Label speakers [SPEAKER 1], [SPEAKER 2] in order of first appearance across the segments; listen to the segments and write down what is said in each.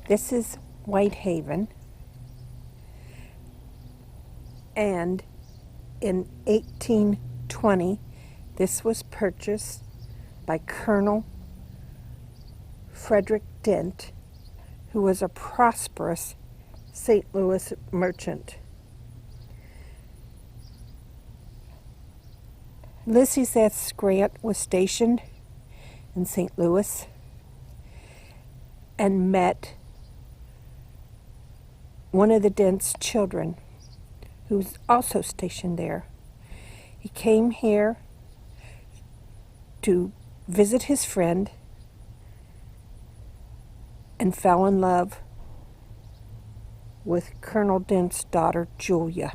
[SPEAKER 1] This is Whitehaven, and in 1820 this was purchased by Colonel Frederick Dent, who was a prosperous St. Louis merchant. Ulysses S. Grant was stationed in St. Louis and met one of the Dent's children, who was also stationed there. He came here to visit his friend and fell in love with Colonel Dent's daughter, Julia.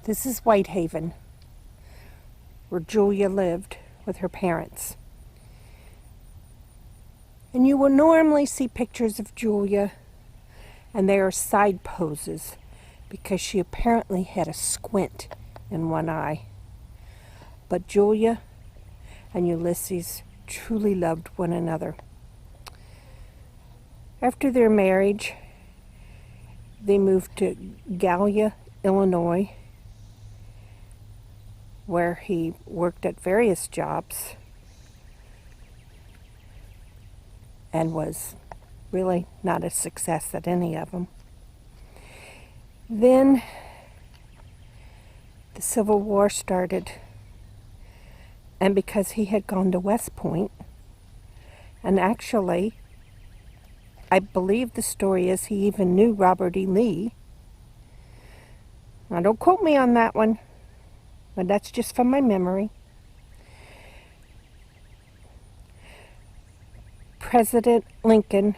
[SPEAKER 1] This is Whitehaven, where Julia lived with her parents. And you will normally see pictures of Julia, and they are side poses because she apparently had a squint in one eye. But Julia and Ulysses truly loved one another. After their marriage, they moved to Gallia, Illinois, where he worked at various jobs and was really not a success at any of them. Then the Civil War started, and because he had gone to West Point, and actually, I believe the story is he even knew Robert E. Lee. Now, don't quote me on that one, but that's just from my memory. President Lincoln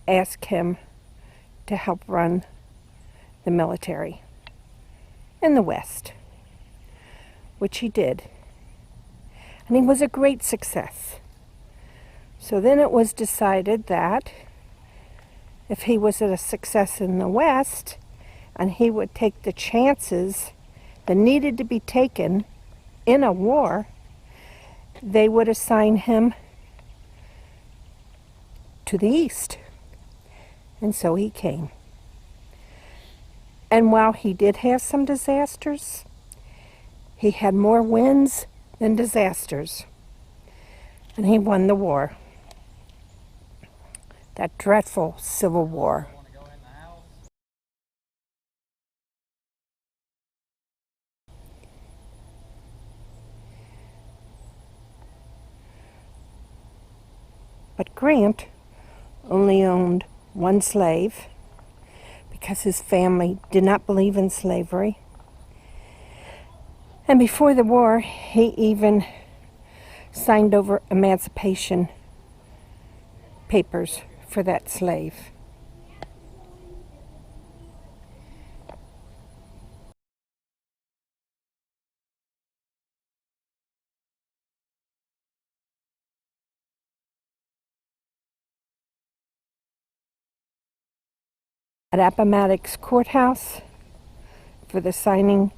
[SPEAKER 1] asked him to help run the military in the West, which he did. And he was a great success. So then it was decided that if he was a success in the West, and he would take the chances that needed to be taken in a war, they would assign him to the East. And so he came. And while he did have some disasters, he had more wins than disasters. And he won the war. That dreadful Civil War. But Grant only owned one slave because his family did not believe in slavery. And before the war, he even signed over emancipation papers for that slave. At Appomattox Courthouse for the signing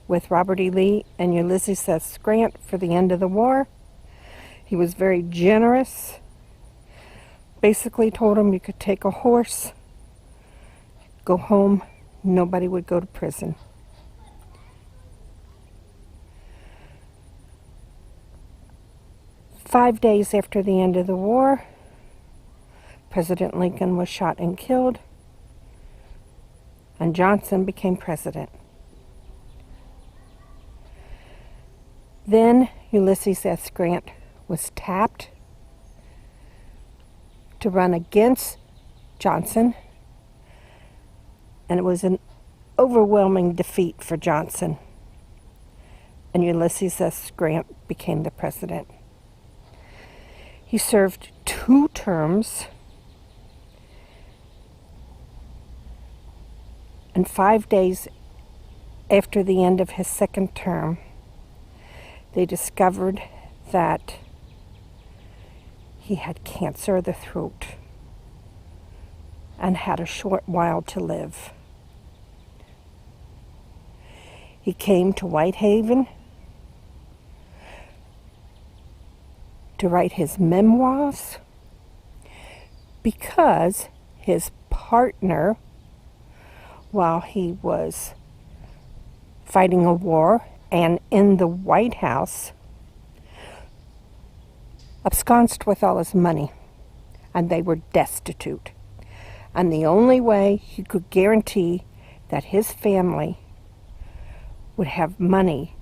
[SPEAKER 1] with Robert E. Lee and Ulysses S. Grant for the end of the war. He was very generous. Basically told him you could take a horse, go home, nobody would go to prison. Five days after the end of the war, President Lincoln was shot and killed, and Johnson became president. Then Ulysses S. Grant was tapped to run against Johnson, and it was an overwhelming defeat for Johnson, and Ulysses S. Grant became the president. He served 2 terms, and 5 days after the end of his second term, they discovered that he had cancer of the throat and had a short while to live. He came to Whitehaven to write his memoirs because his partner, while he was fighting a war and in the White House, absconded with all his money, and they were destitute. And the only way he could guarantee that his family would have money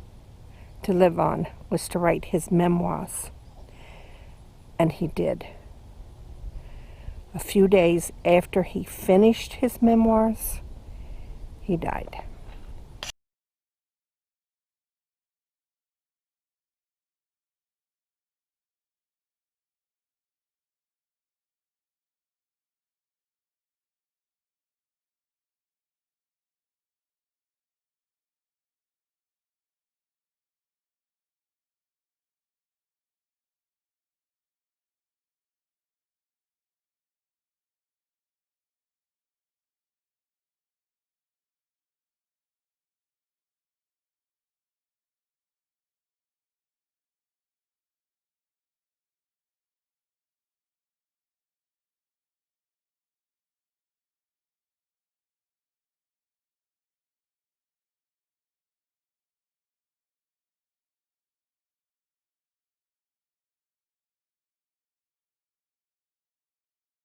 [SPEAKER 1] to live on was to write his memoirs. And he did. A few days after he finished his memoirs, he died.